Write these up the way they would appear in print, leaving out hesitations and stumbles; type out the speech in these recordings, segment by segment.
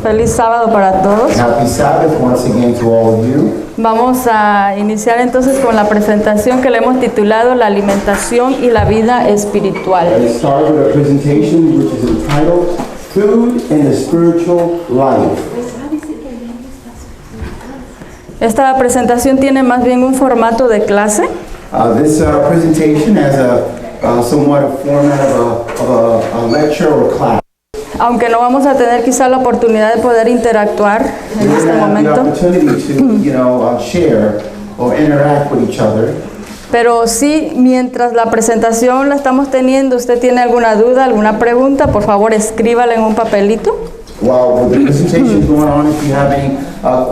Feliz sábado para todos. Happy Sabbath once again to all of you. Vamos a iniciar entonces con la presentación que le hemos titulado La alimentación y la vida espiritual. Let's start with a presentation which is entitled Food and the Spiritual Life. Esta presentación tiene más bien un formato de clase. This presentation has somewhat a format of a lecture or class. Aunque no vamos a tener quizá la oportunidad de poder interactuar en este momento, Share or interact with each other. pero sí, mientras la presentación la estamos teniendo, usted tiene alguna duda, alguna pregunta, por favor escríbala en un papelito. While the presentation is going on, if you have any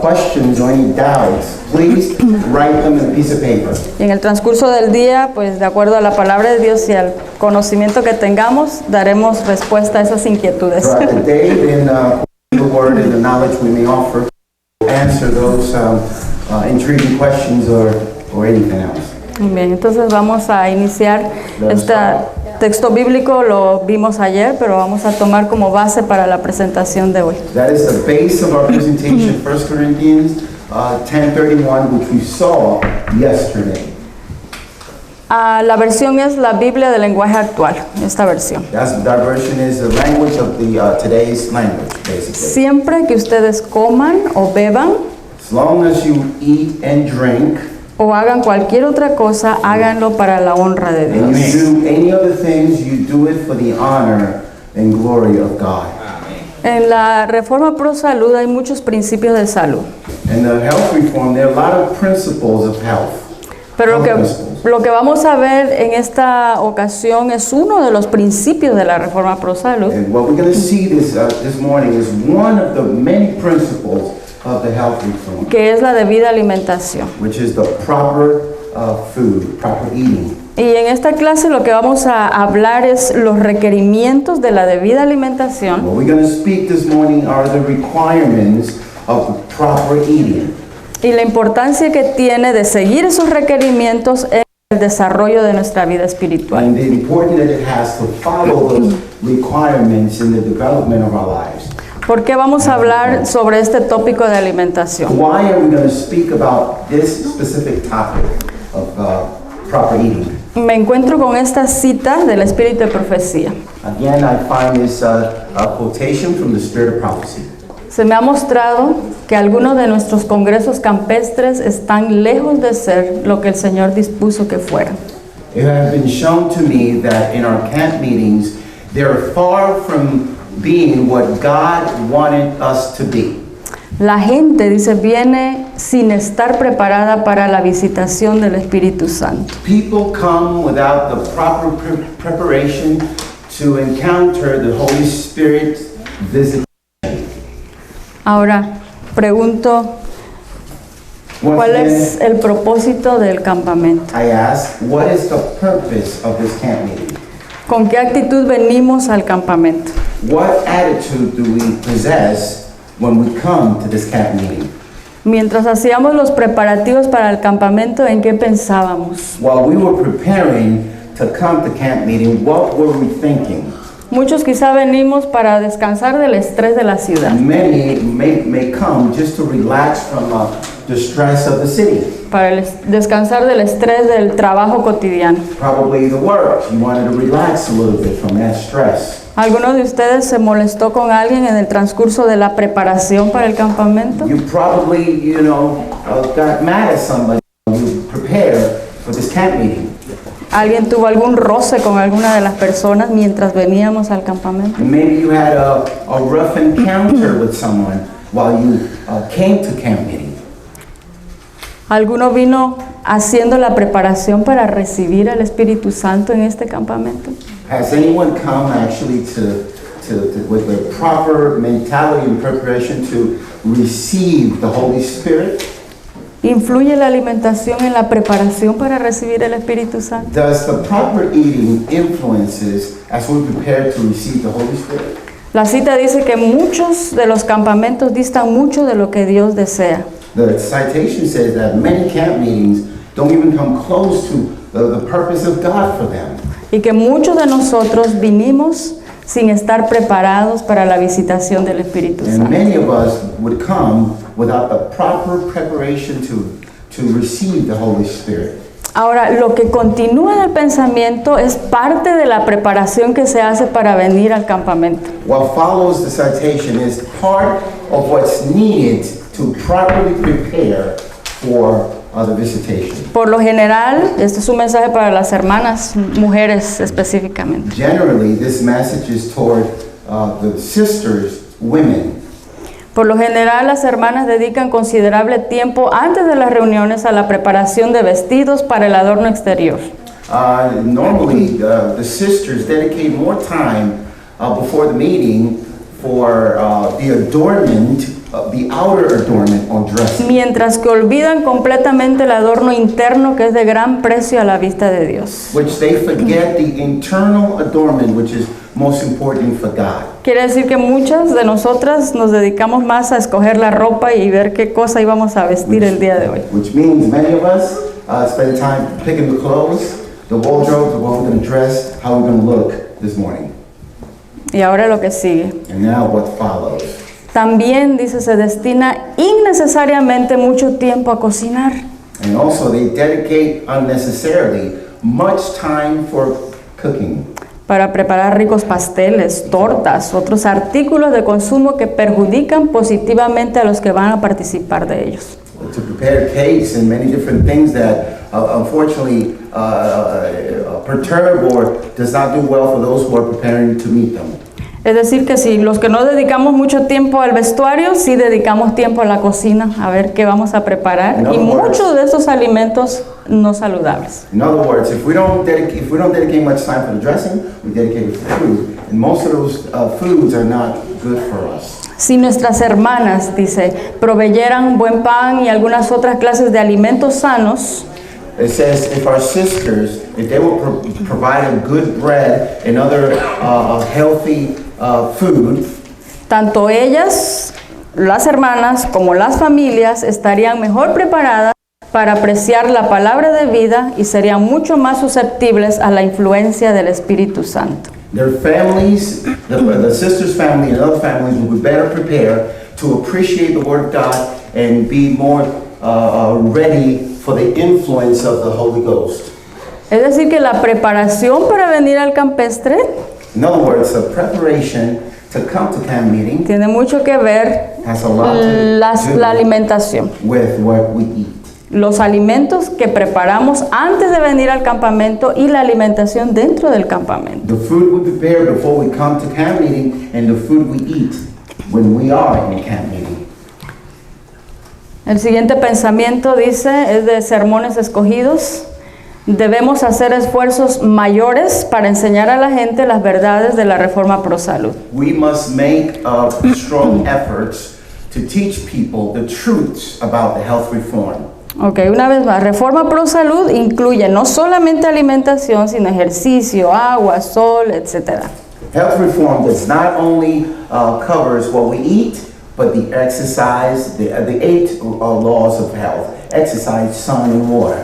questions or any doubts, please write them in a piece of paper. Y en el transcurso del día, pues de acuerdo a la palabra de Dios y al conocimiento que tengamos, daremos respuesta a esas inquietudes. Throughout the day, then the word and the knowledge we may offer to answer those intriguing questions or anything else. Bien, entonces vamos a iniciar este texto bíblico, lo vimos ayer, pero vamos a tomar como base para la presentación de hoy. That is the base of our presentation, 1 Corinthians 10:31, which we saw yesterday. La versión es la Biblia del lenguaje actual, esta versión. That version is the language of the today's language, basically. Siempre que ustedes coman o beban As long as you eat and drink, o hagan cualquier otra cosa, háganlo para la honra de and Dios. you do any other things, you do it for the honor and glory of God. En la Reforma Pro Salud hay muchos principios de salud, In the health reform, there are a lot of principles of health. pero lo que vamos a ver en esta ocasión es uno de los principios de la Reforma Pro Salud, And what we're going to see this morning is one of the many principles of the health reform, que es la debida alimentación. which is the proper food, proper eating. Y en esta clase lo que vamos a hablar es los requerimientos de la debida alimentación What we're going to speak this morning are the requirements of the proper eating y la importancia que tiene de seguir esos requerimientos en el desarrollo de nuestra vida espiritual. and the importance that it has to follow those requirements in the development of our lives. ¿Por qué vamos a hablar sobre este tópico de alimentación? Why are we going to speak about this specific topic of proper eating? Me encuentro con esta cita del Espíritu de Profecía. Again, I find this a quotation from the Spirit of Prophecy. Se me ha mostrado que algunos de nuestros congresos campestres están lejos de ser lo que el Señor dispuso que fueran. It has been shown to me that in our camp meetings, they're far from being what God wanted us to be. La gente, dice, viene sin estar preparada para la visitación del Espíritu Santo. People come without the proper preparation to encounter the Holy Spirit's visit. Ahora, pregunto, Once ¿cuál again, es el propósito del campamento? I ask, what is the purpose of this camp meeting? ¿Con qué actitud venimos al campamento? What attitude do we possess when we come to this camp meeting? Mientras hacíamos los preparativos para el campamento, ¿en qué pensábamos? While we were preparing to come to camp meeting, what were we thinking? Muchos quizá venimos para descansar del estrés de la ciudad, Many may come just to relax from the stress of the city. para descansar del estrés del trabajo cotidiano. Probably the work. You wanted to relax a little bit from that stress. ¿Alguno de ustedes se molestó con alguien en el transcurso de la preparación para el campamento? You probably, got mad at somebody when you prepared for this camp meeting. ¿Alguien tuvo algún roce con alguna de las personas mientras veníamos al campamento? Maybe you had a rough encounter with someone while you came to camp meeting. ¿Alguno vino haciendo la preparación para recibir al Espíritu Santo en este campamento? Has anyone come actually with the proper mentality and preparation to receive the Holy Spirit? ¿Influye la alimentación en la preparación para recibir el Espíritu Santo? Does the proper eating influences as we prepare to receive the Holy Spirit? La cita dice que muchos de los campamentos distan mucho de lo que Dios desea. The citation says that many camp meetings don't even come close to the purpose of God for them. Y que muchos de nosotros vinimos sin estar preparados para la visitación del Espíritu And Santo. many of us would come without the proper preparation to receive the Holy Spirit. Ahora, lo que continúa en el pensamiento es parte de la preparación que se hace para venir al campamento. What follows the citation is part of what's needed to properly prepare for the visitation. Por lo general, este es un mensaje para las hermanas, mujeres específicamente. Generally, this message is toward the sisters, women. Por lo general, las hermanas dedican considerable tiempo antes de las reuniones a la preparación de vestidos para el adorno exterior. Normally, the sisters dedicate more time before the meeting for the adornment, the outer adornment or dressing. Mientras que olvidan completamente el adorno interno que es de gran precio a la vista de Dios. Which they forget the internal adornment, which is most important for God. Quiere decir que muchas de nosotras nos dedicamos más a escoger la ropa y ver qué cosa íbamos a vestir el día de hoy. Which means many of us spend time picking the clothes, the wardrobe, the what we're going to dress, how we're going to look this morning. Y ahora lo que sigue. And now what follows. También, dice, se destina innecesariamente mucho tiempo a cocinar. And also they dedicate unnecessarily much time for cooking. Para preparar ricos pasteles, tortas, otros artículos de consumo que perjudican positivamente a los que van a participar de ellos. To prepare cakes and many different things that unfortunately perturb or does not do well for those who are preparing to meet them. Es decir, que si los que no dedicamos mucho tiempo al vestuario, sí dedicamos tiempo a la cocina, a ver qué vamos a preparar, y muchos de esos alimentos no saludables. In other words, if we don't dedicate much time for the dressing, we dedicate it to food, and most of those foods are not good for us. Si nuestras hermanas, dice, proveyeran buen pan y algunas otras clases de alimentos sanos, It says if our sisters, if they will provide a good bread and other healthy food, tanto ellas, las hermanas, como las familias estarían mejor preparadas para apreciar la palabra de vida y serían mucho más susceptibles a la influencia del Espíritu Santo. their families, the sister's family and other families will be better prepared to appreciate the Word of God and be more ready for the influence of the Holy Ghost. Es decir, que la preparación para venir al campestre In other words, the preparation to come to camp meeting tiene mucho que ver has a lot to la do alimentación. with what we eat. Los alimentos que preparamos antes de venir al campamento y la alimentación dentro del campamento. The food we prepare before we come to camp meeting and the food we eat when we are in camp meeting. El siguiente pensamiento dice, es de sermones escogidos. Debemos hacer esfuerzos mayores para enseñar a la gente las verdades de la Reforma Pro Salud. We must make strong efforts to teach people the truths about the health reform. Ok, una vez más, Reforma Pro Salud incluye no solamente alimentación, sino ejercicio, agua, sol, etc. Health reform does not only covers what we eat, but the exercise, the 8 laws of health: exercise, sun, and water.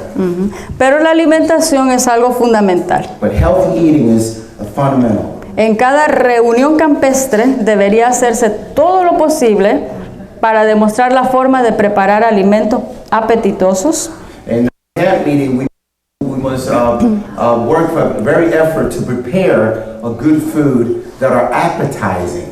Pero la alimentación es algo fundamental. But healthy eating is fundamental. En cada reunión campestre debería hacerse todo lo posible para demostrar la forma de preparar alimentos apetitosos, And camp meeting, we must work for very effort to prepare a good food that are appetizing.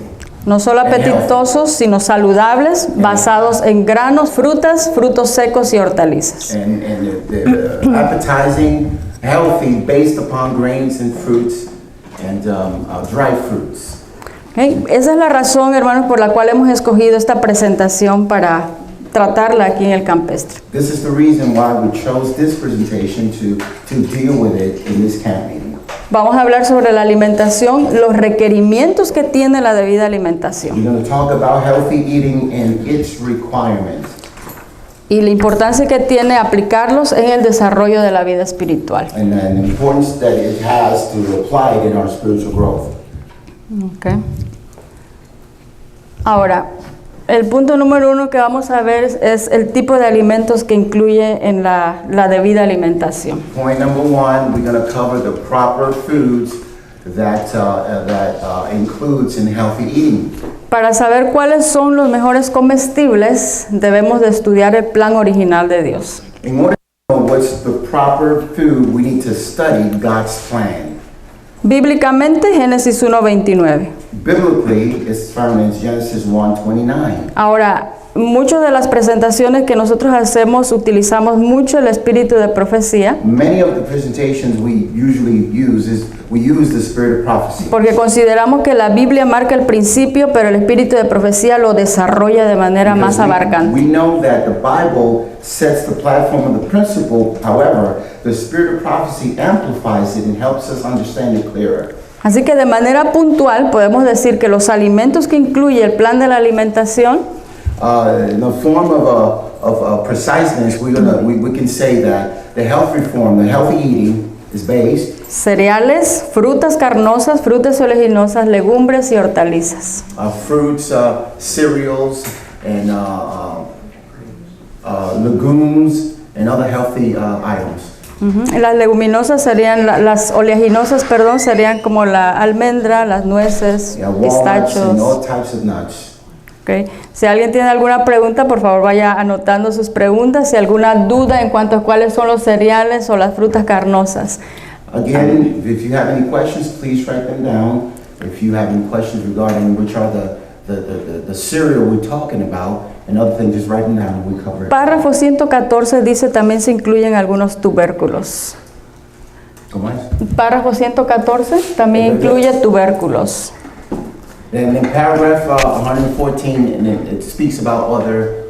no solo apetitosos, sino saludables, basados en granos, frutas, frutos secos y hortalizas. And the appetizing, healthy, based upon grains and fruits and dry fruits. Okay. Esa es la razón, hermanos, por la cual hemos escogido esta presentación para tratarla aquí en el campestre. This is the reason why we chose this presentation to deal with it in this camp meeting. Vamos a hablar sobre la alimentación, los requerimientos que tiene la debida alimentación We're going to talk about healthy eating and its requirements y la importancia que tiene aplicarlos en el desarrollo de la vida espiritual. and the importance that it has to apply it in our spiritual growth. Okay. Ahora, el punto número 1 que vamos a ver es el tipo de alimentos que incluye en la debida alimentación. Point number 1, we're going to cover the proper foods that includes in healthy eating. Para saber cuáles son los mejores comestibles, debemos de estudiar el plan original de Dios. In order to know what's the proper food, we need to study God's plan. Bíblicamente, Génesis 1:29. Biblically, it's found in Genesis 1:29. Ahora, muchas de las presentaciones que nosotros hacemos utilizamos mucho el espíritu de profecía, Many of the presentations we usually use we use the spirit of prophecy. porque consideramos que la Biblia marca el principio, pero el espíritu de profecía lo desarrolla de manera más Because abarcante. we know that the Bible sets the platform of the principle. However, the spirit of prophecy amplifies it and helps us understand it clearer. Así que de manera puntual podemos decir que los alimentos que incluye el plan de la alimentación In the form of preciseness, we can say that the health reform, the healthy eating, is based cereales, frutas carnosas, frutas oleaginosas, legumbres y hortalizas. Fruits, cereals, and legumes, and other healthy items. Las leguminosas serían, las oleaginosas, perdón, serían como la almendra, las nueces, Yeah, walnuts and pistachos. all types of nuts. Okay. Si alguien tiene alguna pregunta, por favor vaya anotando sus preguntas. Si alguna duda en cuanto a cuáles son los cereales o las frutas carnosas. Again, if you have any questions, please write them down. If you have any questions regarding which are the cereal we're talking about and other things, just write them down and we cover it. Párrafo 114 dice también se incluyen algunos tubérculos. ¿Cómo es? Párrafo 114 también incluye tubérculos. Then in paragraph 114, it speaks about other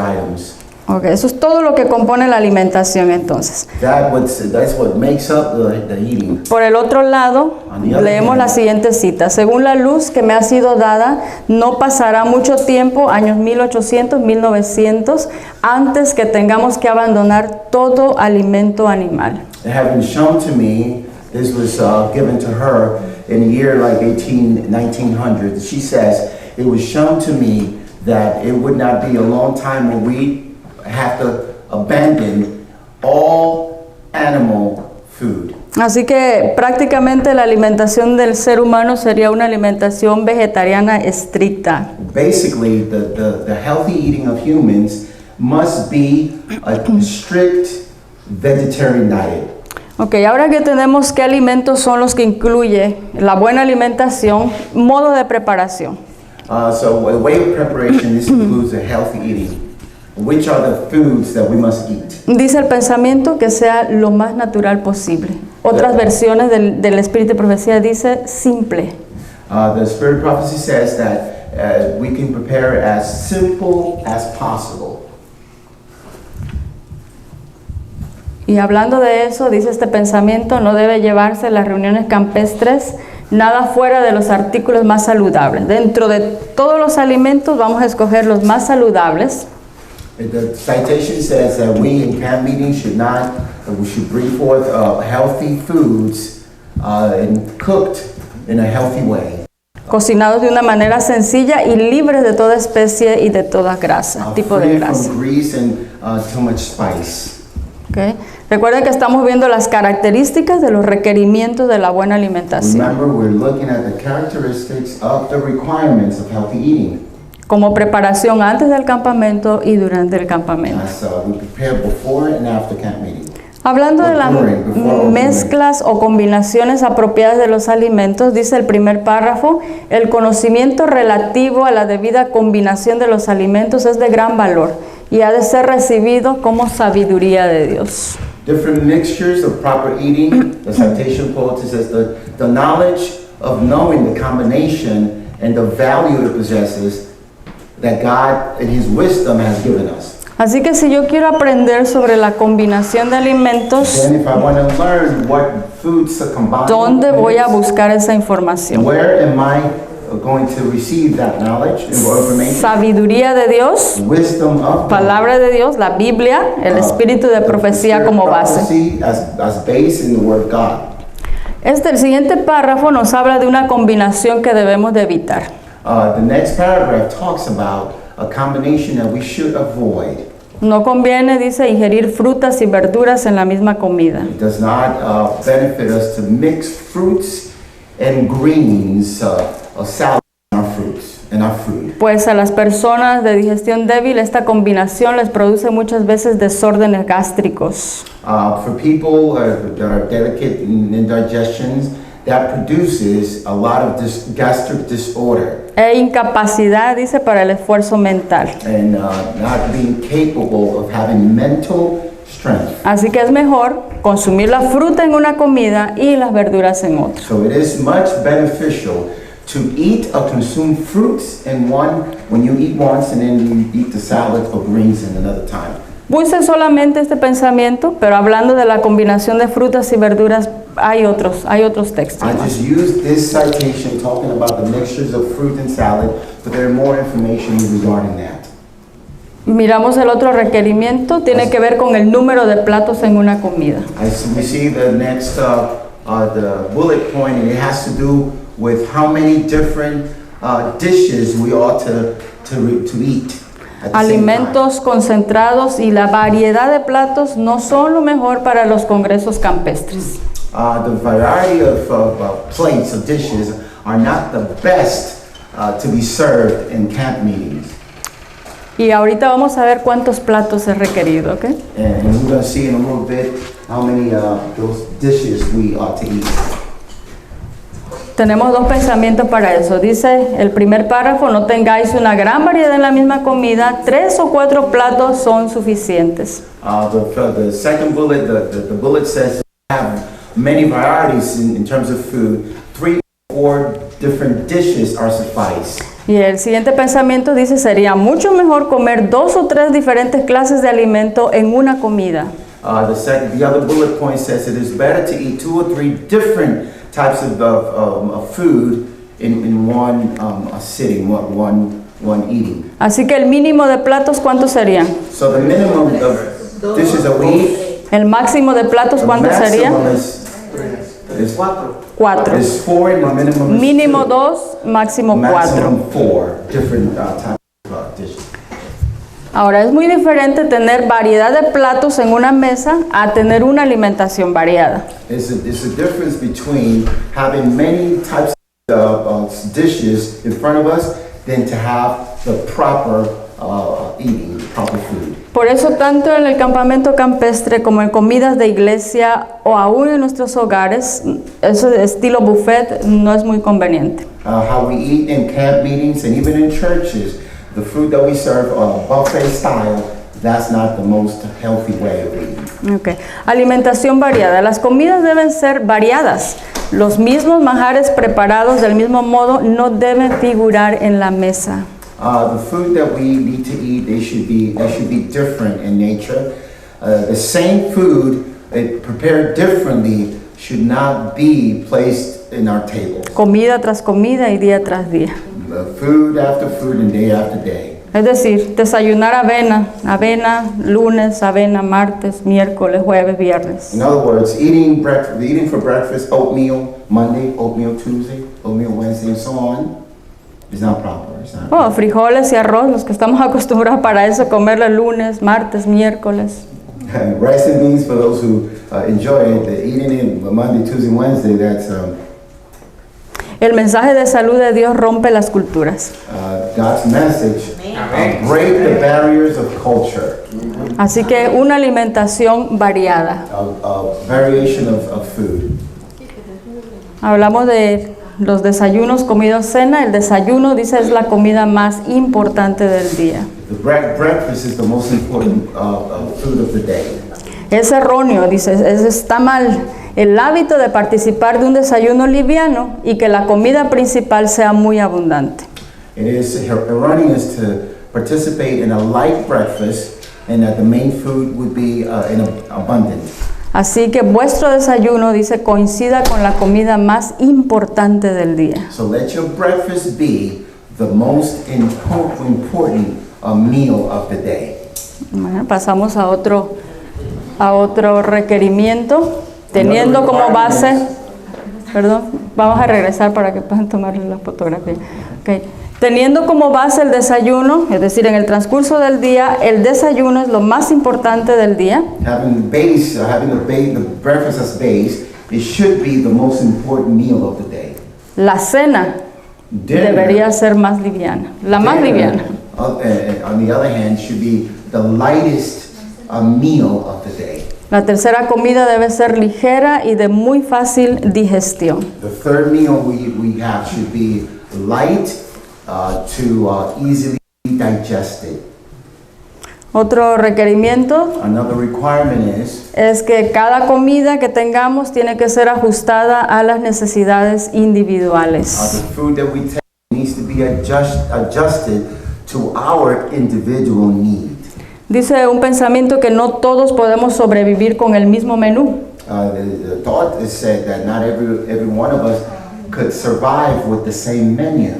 items. Okay, eso es todo lo que compone la alimentación entonces. That's what makes up the eating. Por el otro lado, leemos la siguiente cita. Según la luz que me ha sido dada, no pasará mucho tiempo, años 1800, 1900, antes que tengamos que abandonar todo alimento animal. It had been shown to me, this was given to her in a year like 1900. She says, it was shown to me that it would not be a long time when we have to abandon all animal food. Así que prácticamente la alimentación del ser humano sería una alimentación vegetariana estricta. Basically, the healthy eating of humans must be a strict vegetarian diet. Ok, ahora que tenemos qué alimentos son los que incluye la buena alimentación, modo de preparación. So the way of preparation, this includes a healthy eating. Which are the foods that we must eat? Dice el pensamiento que sea lo más natural posible. Otras versiones del Espíritu de Profecía dice simple. The Spirit of Prophecy says that we can prepare it as simple as possible. Y hablando de eso, dice este pensamiento, no debe llevarse en las reuniones campestres nada fuera de los artículos más saludables. Dentro de todos los alimentos vamos a escoger los más saludables. The citation says that we in camp meetings we should bring forth healthy foods and cooked in a healthy way. Cocinados de una manera sencilla y libres de toda especie y de toda grasa, tipo de Free grasa. from grease and too much spice. Okay. Recuerden que estamos viendo las características de los requerimientos de la buena alimentación. Remember, we're looking at the characteristics of the requirements of healthy eating. Como preparación antes del campamento y durante el campamento. As we prepare before and after camp meeting. Hablando de las mezclas o combinaciones apropiadas de los alimentos, dice el primer párrafo, el conocimiento relativo a la debida combinación de los alimentos es de gran valor y ha de ser recibido como sabiduría de Dios. Different mixtures of proper eating. The citation quotes it says the knowledge of knowing the combination and the value it possesses that God in His wisdom has given us. Así que si yo quiero aprender sobre la combinación de alimentos, Then if I want to learn what foods to combine, ¿dónde voy a buscar esa información? where am I going to receive that knowledge and information? Sabiduría de Dios, Wisdom of God. palabra de Dios, la Biblia, el espíritu de profecía como base. Prophecy as base in the word of God. El siguiente párrafo nos habla de una combinación que debemos de evitar. The next paragraph talks about a combination that we should avoid. No conviene, dice, ingerir frutas y verduras en la misma comida. It does not benefit us to mix fruits and greens, salad, and our fruits and our food. Pues a las personas de digestión débil esta combinación les produce muchas veces desórdenes gástricos. For people that are delicate in digestions, that produces a lot of gastric disorder E incapacidad, dice, para el esfuerzo mental. and not being capable of having mental strength. Así que es mejor consumir la fruta en una comida y las verduras en otra. So it is much beneficial to eat or consume fruits in one when you eat once and then you eat the salad or greens in another time. Puse solamente este pensamiento, pero hablando de la combinación de frutas y verduras hay otros textos I más. just used this citation talking about the mixtures of fruit and salad, but there are more information regarding that. Miramos el otro requerimiento, tiene que ver con el número de platos en una comida. We see the next the bullet point, and it has to do with how many different dishes we ought to eat. At the same time. Alimentos concentrados y la variedad de platos no son lo mejor para los congresos campestres. The variety of plates, of dishes, are not the best to be served in camp meetings. Y ahorita vamos a ver cuántos platos es requerido, ¿ok? And we're going to see in a little bit how many those dishes we ought to eat. Tenemos dos pensamientos para eso. Dice el primer párrafo, no tengáis una gran variedad en la misma comida, 3 o 4 platos son suficientes. The second bullet, the bullet says have many varieties in terms of food. 3 or 4 different dishes are suffice. Y el siguiente pensamiento dice, sería mucho mejor comer 2 o 3 diferentes clases de alimento en una comida. The other bullet point says it is better to eat 2 or 3 different types of food in one sitting, one eating. Así que el mínimo de platos, ¿cuántos serían? So the minimum of dishes that we eat, El máximo de platos, the ¿cuántos serían? maximum is 4. is 4 and my minimum is Mínimo 2. 2, máximo 4. Maximum 4 different types of dishes. Ahora, es muy diferente tener variedad de platos en una mesa a tener una alimentación variada. It's a difference between having many types of dishes in front of us than to have the proper eating, proper food. Por eso, tanto en el campamento campestre como en comidas de iglesia o aún en nuestros hogares, ese estilo buffet no es muy conveniente. How we eat in camp meetings and even in churches, the food that we serve buffet style, that's not the most healthy way of eating. Okay. Alimentación variada. Las comidas deben ser variadas. Los mismos manjares preparados del mismo modo no deben figurar en la mesa. The food that we need to eat, they should be different in nature. The same food prepared differently should not be placed in our table. Comida tras comida y día tras día. Food after food and day after day. Es decir, desayunar avena lunes, avena martes, miércoles, jueves, viernes. In other words, eating for breakfast oatmeal Monday, oatmeal Tuesday, oatmeal Wednesday, and so on is not proper. It's not Oh, frijoles y arroz, los que estamos acostumbrados para eso, comerle lunes, martes, miércoles. Rice and beans for those who enjoy it. Eating it Monday, Tuesday, Wednesday, that's El mensaje de salud de Dios rompe las culturas. God's message. Break the barriers of culture. Así que una alimentación variada. Variation of food. Hablamos de los desayunos, comida, cena. El desayuno, dice, es la comida más importante del día. The breakfast is the most important food of the day. Es erróneo, dice, está mal el hábito de participar de un desayuno liviano y que la comida principal sea muy abundante. It is erroneous to participate in a light breakfast and that the main food would be abundant. Así que vuestro desayuno, dice, coincida con la comida más importante del día. So let your breakfast be the most important meal of the day. Bueno, pasamos a otro requerimiento, teniendo como base, vamos a regresar para que puedan tomarle la fotografía. Okay. Teniendo como base el desayuno, es decir, en el transcurso del día, el desayuno es lo más importante del día. Having the breakfast as base, it should be the most important meal of the day. La cena Dinner, debería ser más liviana, la más liviana. on the other hand, should be the lightest meal of the day. La tercera comida debe ser ligera y de muy fácil digestión. The third meal we have should be light to easily digested. Otro requerimiento Another requirement es que cada comida que tengamos tiene que ser ajustada a las necesidades individuales. the food that we take needs to be adjusted to our individual need. Dice un pensamiento que no todos podemos sobrevivir con el mismo menú. The thought is said that not every one of us could survive with the same menu.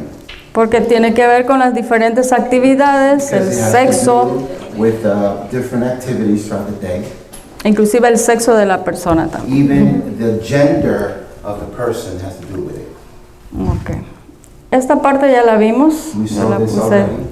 Porque tiene que ver con las diferentes actividades, el Because it has sexo, to do with different activities throughout the day. inclusive el sexo de la persona también. Even the gender of the person has to do with it. Okay. Esta parte ya la vimos, We ya saw la this puse. already.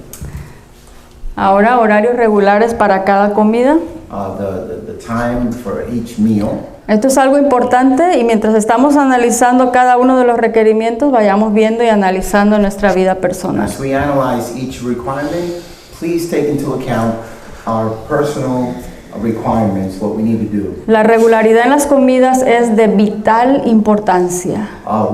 Ahora horarios regulares para cada comida. The time for each meal. Esto es algo importante y mientras estamos analizando cada uno de los requerimientos, vayamos viendo y analizando nuestra vida personal. As we analyze each requirement, please take into account our personal requirements, what we need to do. La regularidad en las comidas es de vital importancia.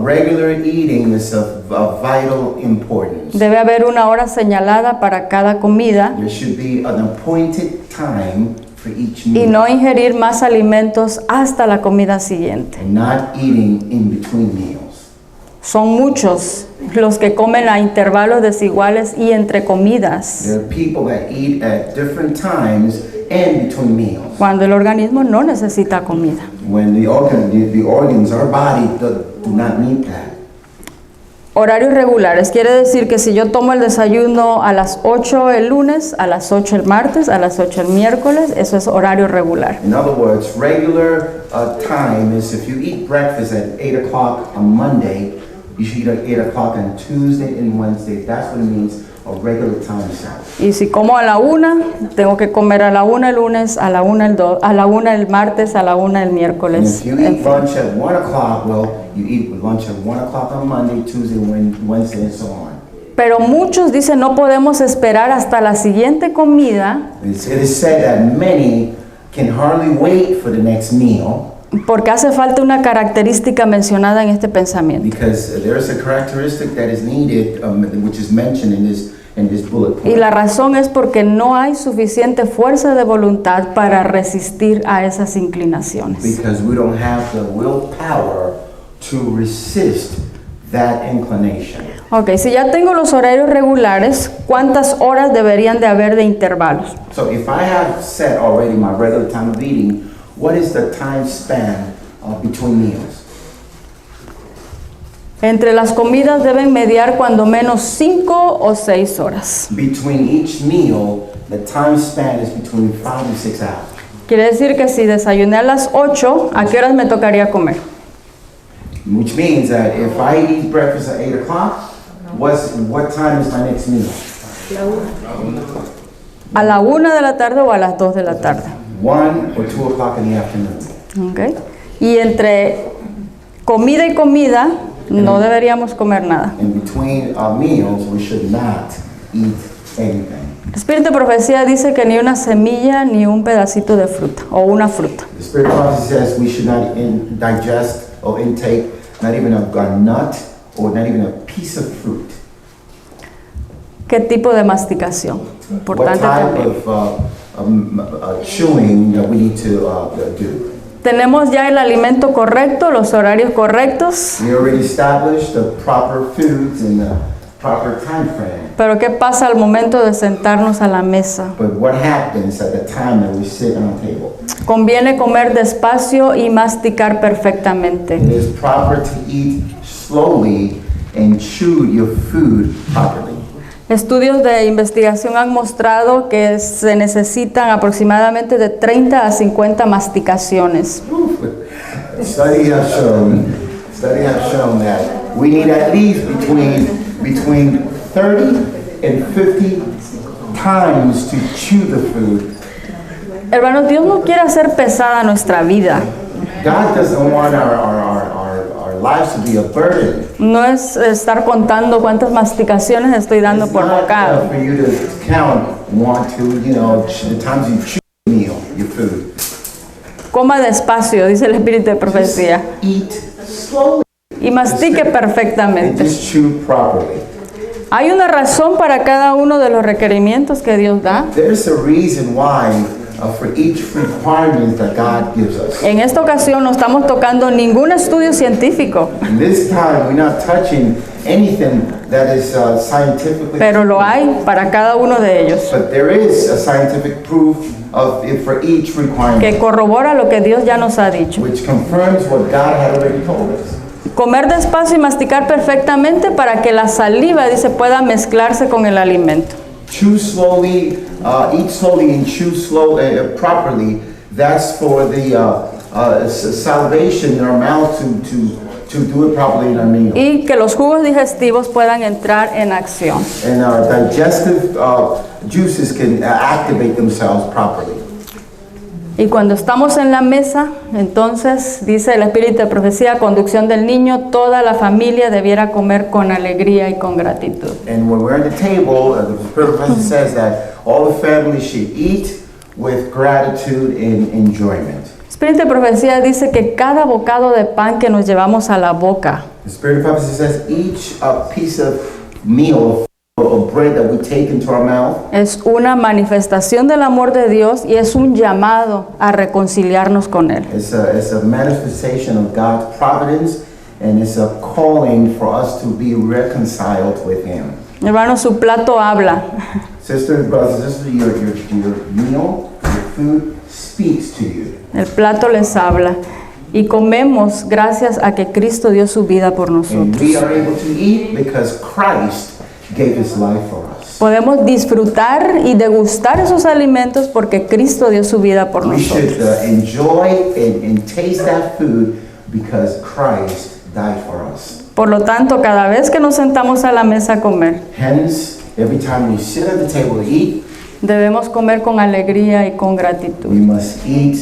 Regular eating is of vital importance. Debe haber una hora señalada para cada comida There should be an appointed time for each y meal, no ingerir más alimentos hasta la comida siguiente. and not eating in between meals. Son muchos los que comen a intervalos desiguales y entre comidas, There are people that eat at different times and between meals. cuando el organismo no necesita comida. When the organs, our body do not need that. Horarios regulares quiere decir que si yo tomo el desayuno a las 8 el lunes, a las 8 el martes, a las 8 el miércoles, eso es horario regular. In other words, regular time is if you eat breakfast at 8 o'clock on Monday, you should eat at 8 o'clock on Tuesday and Wednesday. That's what it means, a regular time slot. Y si como a la 1, tengo que comer a la 1 el lunes, a la 1 el martes, a la 1 el And miércoles. if you en eat fin. lunch at 1 o'clock, well, you eat lunch at 1 o'clock on Monday, Tuesday, Wednesday, and so on. Pero muchos dicen no podemos esperar hasta la siguiente comida It is said that many can hardly wait for the next meal porque hace falta una característica mencionada en este pensamiento. because there is a characteristic that is needed, which is mentioned in this bullet Y point. la razón es porque no hay suficiente fuerza de voluntad para resistir a esas inclinaciones. Because we don't have the willpower to resist that inclination. Ok, si ya tengo los horarios regulares, ¿cuántas horas deberían de haber de intervalos? So if I have set already my regular time of eating, what is the time span between meals? Entre las comidas deben mediar cuando menos 5 o 6 horas. Between each meal, the time span is between 5 and 6 hours. Quiere decir que si desayuné a las 8, ¿a qué horas me tocaría comer? Which means that if I eat breakfast at 8 o'clock, what time is my next meal? ¿A la 1 de la tarde o a las 2 de la tarde? 1 or 2 o'clock in the afternoon. Ok. Y entre comida y comida no deberíamos comer nada. In between our meals, we should not eat anything. El Espíritu de Profecía dice que ni una semilla ni un pedacito de fruta o una fruta. The Spirit of Prophecy says we should not digest or intake not even a nut or not even a piece of fruit. ¿Qué tipo de masticación? What Importante type también. of chewing that we need to do? Tenemos ya el alimento correcto, los horarios correctos, We already established the proper foods and the proper time frame. pero ¿qué pasa al momento de sentarnos a la mesa? But what happens at the time that we sit on the table? Conviene comer despacio y masticar perfectamente. It is proper to eat slowly and chew your food properly. Estudios de investigación han mostrado que se necesitan aproximadamente de 30 a 50 masticaciones. Studies have shown that we need at least between 30 and 50 times to chew the food. Hermanos, Dios no quiere hacer pesada nuestra vida. God doesn't want our lives to be a burden. No es estar contando cuántas masticaciones estoy dando It's por not bocado. for you to count, want to, the times you chew your meal, your food. Coma despacio, dice el Espíritu de Just Profecía, eat slowly y mastique and perfectamente. just chew properly. Hay una razón para cada uno de los requerimientos que Dios da. There's a reason why for each requirement that God gives us. En esta ocasión no estamos tocando ningún estudio científico, And this time, we're not touching anything that is scientifically pero lo hay para cada uno de ellos, But there is a scientific proof of it for each requirement, que corrobora lo que Dios ya nos ha dicho. which confirms what God had already told us. Comer despacio y masticar perfectamente para que la saliva, dice, pueda mezclarse con el alimento. Chew slowly, eat slowly and chew properly. That's for the salivation in our mouth to do it properly in our meal. Y que los jugos digestivos puedan entrar en acción. And our digestive juices can activate themselves properly. Y cuando estamos en la mesa, entonces, dice el Espíritu de Profecía, conducción del niño, toda la familia debiera comer con alegría y con gratitud. And when we're at the table, the Spirit of prophecy says that all the family should eat with gratitude and enjoyment. Espíritu de Profecía dice que cada bocado de pan que nos llevamos a la boca The Spirit of prophecy says each piece of meal or bread that we take into our mouth es una manifestación del amor de Dios y es un llamado a reconciliarnos con Él. is a manifestation of God's providence, and it's a calling for us to be reconciled with Him. Hermano, su plato habla. Sisters, brothers, and sisters, your meal, your food speaks to you. El plato les habla. Y comemos gracias a que Cristo dio su vida por And nosotros. we are able to eat because Christ gave His life for us. Podemos disfrutar y degustar esos alimentos porque Cristo dio su vida por We should nosotros. enjoy and taste that food because Christ died for us. Por lo tanto, cada vez que nos sentamos a la mesa a comer, Hence, every time we sit at the table to eat, debemos comer con alegría y con gratitud. we must eat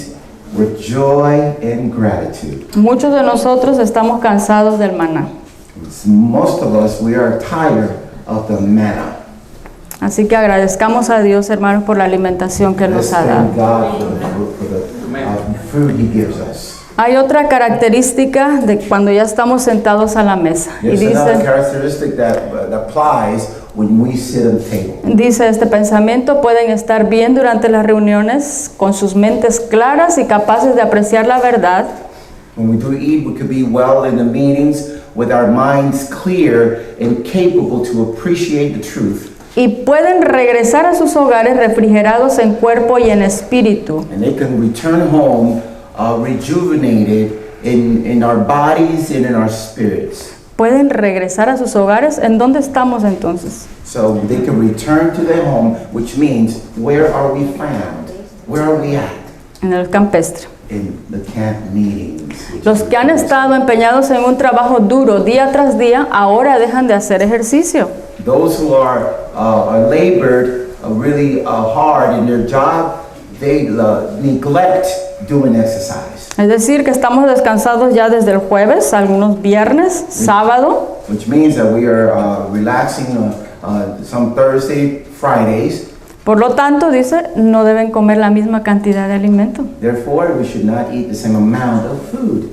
with joy and gratitude. Muchos de nosotros estamos cansados del maná. Most of us, we are tired of the manna. Así que agradezcamos a Dios, hermanos, por la alimentación que Él Let's nos ha thank dado. God for the food He gives us. Hay otra característica de cuando ya estamos sentados a la mesa. Y There's another dice, characteristic that applies when we sit at the table. dice este pensamiento, pueden estar bien durante las reuniones, con sus mentes claras y capaces de apreciar la verdad, When we do eat, we could be well in the meetings with our minds clear and capable to appreciate the truth. y pueden regresar a sus hogares refrigerados en cuerpo y en espíritu. And they can return home rejuvenated in our bodies and in our spirits. Pueden regresar a sus hogares. ¿En dónde estamos entonces? So they can return to their home, which means where are we found? Where are we at? En el campestre. In the camp meetings. which Los is que han the estado empeñados en un trabajo duro día tras día, ahora dejan de hacer ejercicio. Those who are labored really hard in their job, they neglect doing exercise. Es decir, que estamos descansados ya desde el jueves, algunos viernes, sábado, Which means that we are relaxing some Thursday, Fridays. por lo tanto, dice, no deben comer la misma cantidad de alimento, Therefore, we should not eat the same amount of food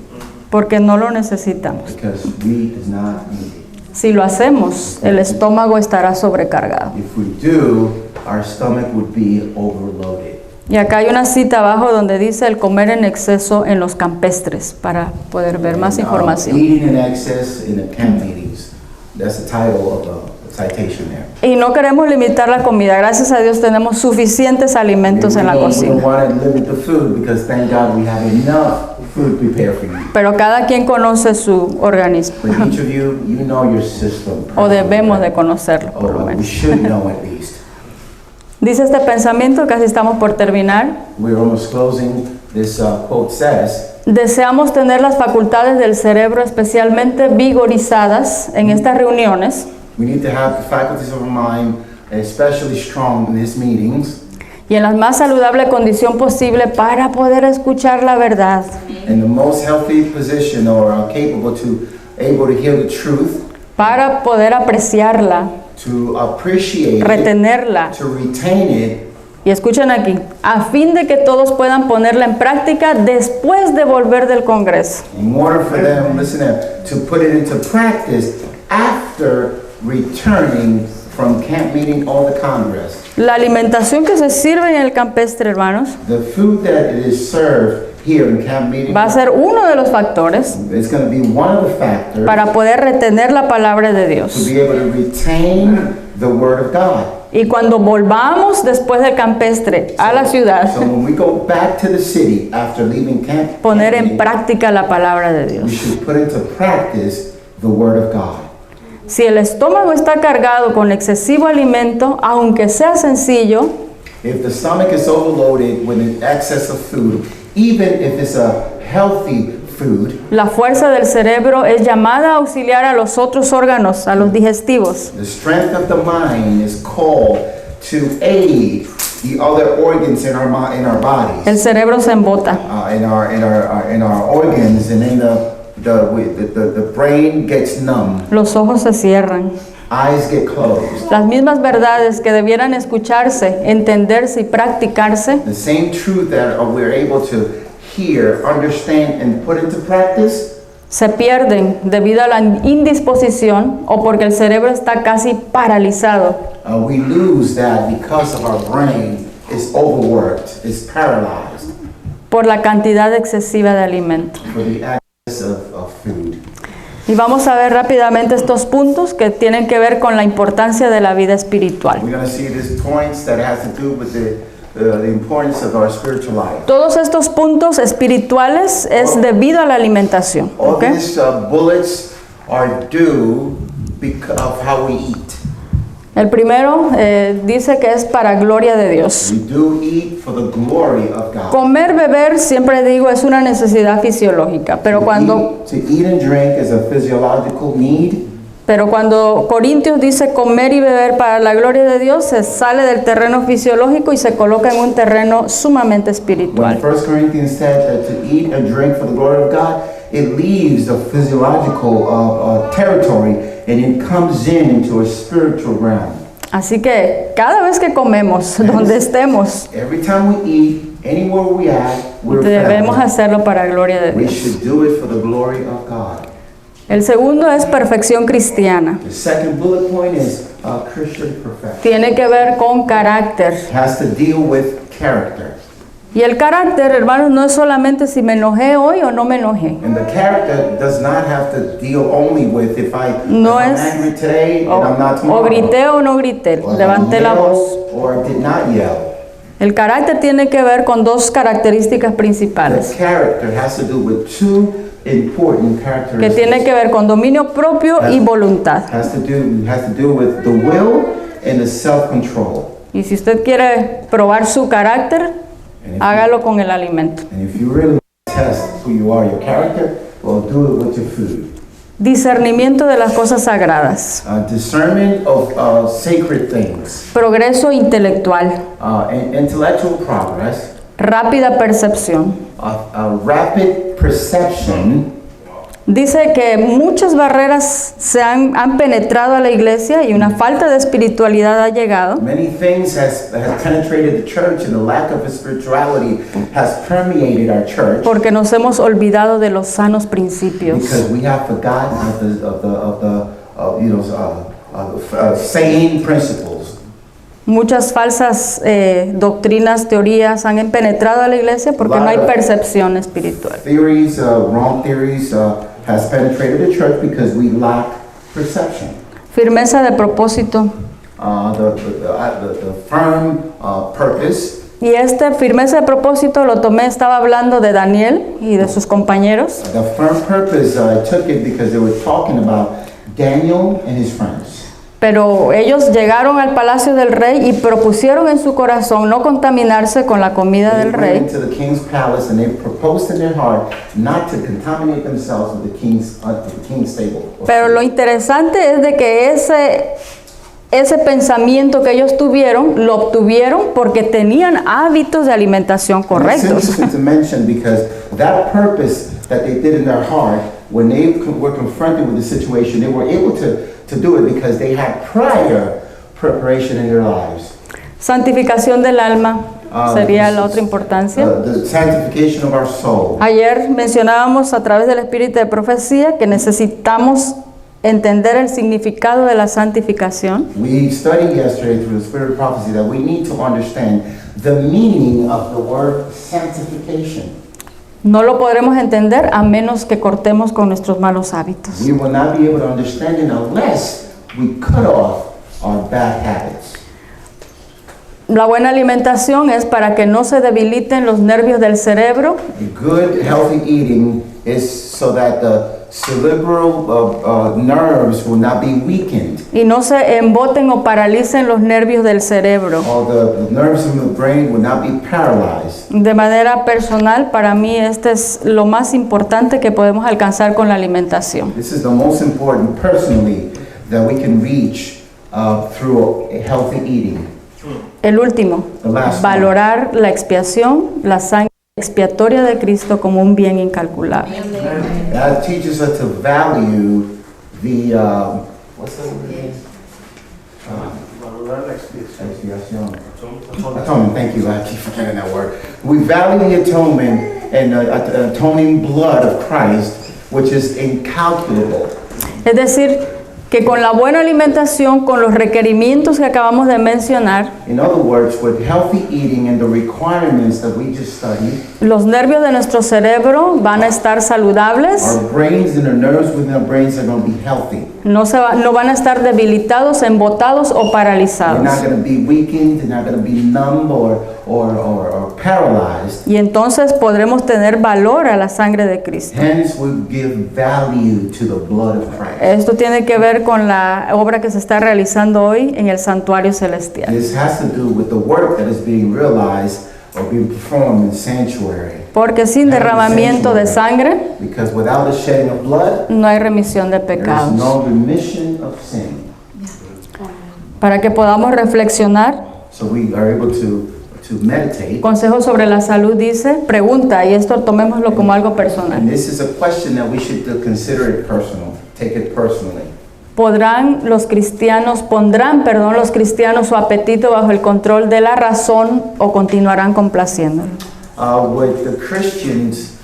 porque no lo necesitamos. because we do not need it. Si lo hacemos, el estómago estará sobrecargado. If we do, our stomach would be overloaded. Y acá hay una cita abajo donde dice el comer en exceso en los campestres, para poder ver más And, información. Eating in excess in the camp meetings. That's the title of the citation there. Y no queremos limitar la comida. Gracias a Dios tenemos suficientes alimentos en la We don't cocina. want to limit the food because thank God we have enough food prepared for you. Pero cada quien conoce su organismo. But each of you, you know your system. O debemos de conocerlo, por lo we menos. should know at least. Dice este pensamiento, casi estamos por terminar. We're almost closing. This quote says, Deseamos tener las facultades del cerebro especialmente vigorizadas en estas reuniones we need to have the faculties of our mind especially strong in these meetings y en la más saludable condición posible para poder escuchar la verdad in the most healthy position or capable to able to hear the truth, para poder apreciarla, to appreciate it, retenerla. to retain it, Y escuchen aquí, a fin de que todos puedan ponerla en práctica después de volver del Congreso. in order for them, listen to put it into practice after returning from camp meeting or the Congress. La alimentación que se sirve en el campestre, hermanos, The food that is served here in camp meeting va a ser uno de los factores is going to be one of the factors para poder retener la palabra de to Dios. be able to retain the Word of God. Y cuando volvamos después del campestre a la ciudad, So when we go back to the city after leaving camp poner en meeting, práctica la palabra de we Dios. should put into practice the Word of God. Si el estómago está cargado con excesivo alimento, aunque sea sencillo, If the stomach is overloaded with an excess of food, even if it's a healthy food, la fuerza del cerebro es llamada a auxiliar a los otros órganos, a los digestivos. the strength of the mind is called to aid the other organs in our El bodies, cerebro se embota. in our organs, and then the brain gets numb, Los ojos se cierran. eyes get closed. Las mismas verdades que debieran escucharse, entenderse y practicarse, The same truth that we're able to hear, understand, and put into practice se pierden debido a la indisposición o porque el cerebro está casi paralizado. we lose that because of our brain is overworked, is paralyzed Por la cantidad excesiva de alimento. for the access of food. Y vamos a ver rápidamente estos puntos que tienen que ver con la importancia de la vida espiritual. We're going to see these points that has to do with the importance of our spiritual life. Todos estos puntos espirituales es debido a la alimentación. All ¿Ok? these bullets are due because of how we eat. El primero dice que es para gloria de Dios. We do eat for the glory of God. Comer, beber, siempre digo, es una necesidad fisiológica, pero cuando To eat and drink is a physiological need. Corintios dice comer y beber para la gloria de Dios, se sale del terreno fisiológico y se coloca en un terreno sumamente When espiritual. 1 Corinthians said that to eat and drink for the glory of God, it leaves the physiological territory and it comes into a spiritual realm. Así que cada vez que comemos, donde estemos, Every time we eat, anywhere we at, we're debemos found. hacerlo para gloria de We Dios. should do it for the glory of God. El segundo es perfección cristiana. The second bullet point is Christian perfection. Tiene que ver con carácter. It has to deal with character. Y el carácter, hermanos, no es solamente si me enojé hoy o no me enojé. And the character does not have to deal only with if No I'm es angry today and O, I'm not o tomorrow. grité o no grité, Or I levanté la yelled voz. or did not yell. El carácter tiene que ver con dos características The principales, character has to do with two important que characteristics. tiene que ver con dominio propio y voluntad. Has to do with the will and the self-control. Y si usted quiere probar su carácter, hágalo con el alimento. And if you really test who you are, your character, well, do it with your food. Discernimiento de las cosas sagradas, Discernment of sacred things, progreso intelectual, intellectual progress, rápida percepción. rapid perception. Dice que muchas barreras han penetrado a la iglesia y una falta de espiritualidad ha llegado. Many things has penetrated the church, and the lack of spirituality has permeated our church Porque nos hemos olvidado de los sanos principios. because we have forgotten sane principles. Muchas falsas doctrinas, teorías han penetrado a la iglesia porque no hay percepción espiritual. Theories, wrong theories, has penetrated the church because we lack perception. Firmeza de propósito. The firm purpose. Y esta firmeza de propósito lo tomé, estaba hablando de Daniel y de sus compañeros. The firm purpose, I took it because they were talking about Daniel and his friends. Pero ellos llegaron al palacio del rey y propusieron en su corazón no contaminarse con la comida They del went rey. into the king's palace and they proposed in their heart not to contaminate themselves with the king's table. Pero lo interesante es de que ese pensamiento que ellos tuvieron, lo obtuvieron porque tenían hábitos de alimentación It's correctos. interesting to mention because that purpose that they did in their heart, when they were confronted with the situation, they were able to do it because they had prior preparation in their lives. Santificación del alma sería la otra importancia. The sanctification of our soul. Ayer mencionábamos a través del espíritu de profecía que necesitamos entender el significado de la santificación. We studied yesterday through the spirit of prophecy that we need to understand the meaning of the word sanctification. No lo podremos entender a menos que cortemos con nuestros malos hábitos. We will not be able to understand it unless we cut off our bad habits. La buena alimentación es para que no se debiliten los nervios del cerebro Good, healthy eating is so that the cerebral nerves will not be weakened, y no se emboten o paralicen los nervios del cerebro. or the nerves in the brain will not be paralyzed. De manera personal, para mí este es lo más importante que podemos alcanzar con la alimentación. This is the most important personally that we can reach through a healthy eating. El último, The last one. valorar la expiación, la sangre expiatoria de Cristo como un bien incalculable. That teaches us to value the, what's the word? Expiation. Atonement, thank you, I keep forgetting that word. We value the atonement and the atoning blood of Christ, which is incalculable. Es decir, que con la buena alimentación, con los requerimientos que acabamos de mencionar, In other words, with healthy eating and the requirements that we just studied, los nervios de nuestro cerebro van a estar saludables, our brains and the nerves within our brains are going to be healthy. no van a estar debilitados, embotados o They're paralizados. not going to be weakened, they're not going to be numb or paralyzed. Y entonces podremos tener valor a la sangre de Cristo. Hence, we give value to the blood of Christ. Esto tiene que ver con la obra que se está realizando hoy en el santuario celestial. This has to do with the work that is being realized or being performed in sanctuary. Porque sin derramamiento de sangre Because without the shedding of blood, no hay remisión de there is pecados. no remission of sin. Para que podamos reflexionar, So we are able to meditate. Consejo sobre la Salud dice, pregunta, y esto tomémoslo como algo personal. And this is a question that we should consider it personal, take it personally. Pondrán los cristianos su apetito bajo el control de la razón o continuarán complaciéndolo. Would the Christians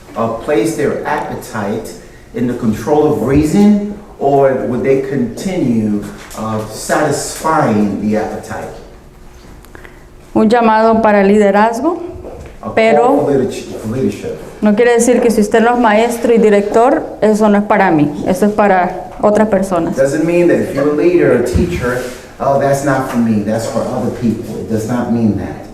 place their appetite in the control of reason, or would they continue satisfying the appetite? Un llamado para el liderazgo, A pero call for leadership. no quiere decir que si usted no es maestro y director, eso no es para mí, eso es para otras personas. Doesn't mean that if you're a leader or a teacher, oh, that's not for me, that's for other people. It does not mean that.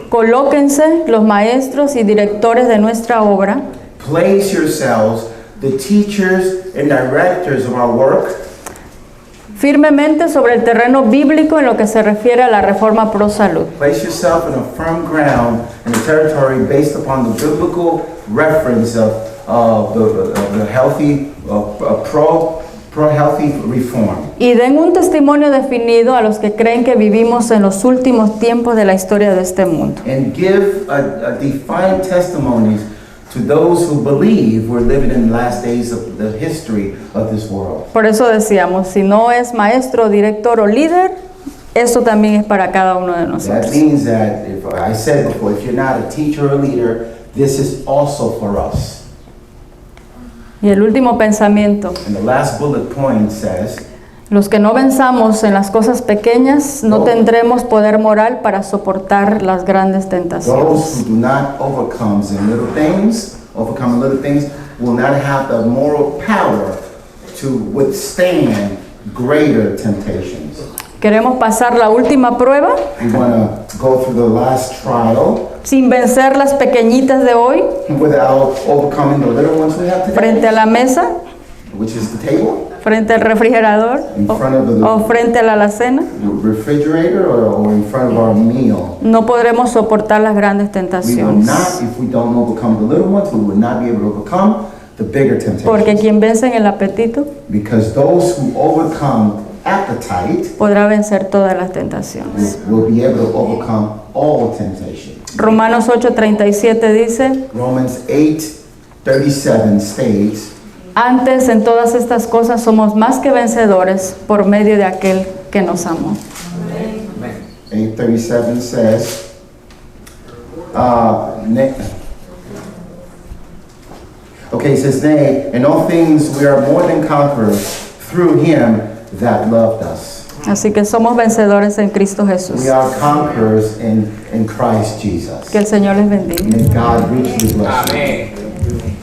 Colóquense los maestros y directores de nuestra obra Place yourselves, the teachers and directors of our work, firmemente sobre el terreno bíblico en lo que se refiere a la reforma pro salud. place yourself in a firm ground in a territory based upon the biblical reference of the healthy, pro-healthy reform. Y den un testimonio definido a los que creen que vivimos en los últimos tiempos de la historia de este mundo. And give a defined testimonies to those who believe we're living in the last days of the history of this world. Por eso decíamos, si no es maestro, director o líder, esto también es para cada uno de That nosotros. means that, if I said before, if you're not a teacher or a leader, this is also for us. Y el último pensamiento, And the last bullet point says, los que no venzamos en las cosas pequeñas, no tendremos poder moral para soportar las grandes those tentaciones. who do not overcome in little things, will not have the moral power to withstand greater temptations. Queremos pasar la última prueba We want to go through the last trial sin vencer las pequeñitas de hoy without overcoming the little ones we have today, frente a la mesa, which is the table, frente al refrigerador o frente a la alacena. the refrigerator, or in front of our meal. No podremos soportar las grandes We will tentaciones. not, if we don't overcome the little ones, we will not be able to overcome the bigger Porque temptations. quien vence en el apetito Because those who overcome appetite podrá vencer todas las tentaciones. will be able to overcome all temptation. Romanos 8:37 dice, Romans 8:37 states, Antes, en todas estas cosas, somos más que vencedores por medio de aquel que nos amó. 8:37 says, it says, nay, in all things we are more than conquerors through him that loved us. Así que somos vencedores en Cristo Jesús. We are conquerors in Christ Jesus. Que el Señor les bendiga. May God richly bless you. Amén.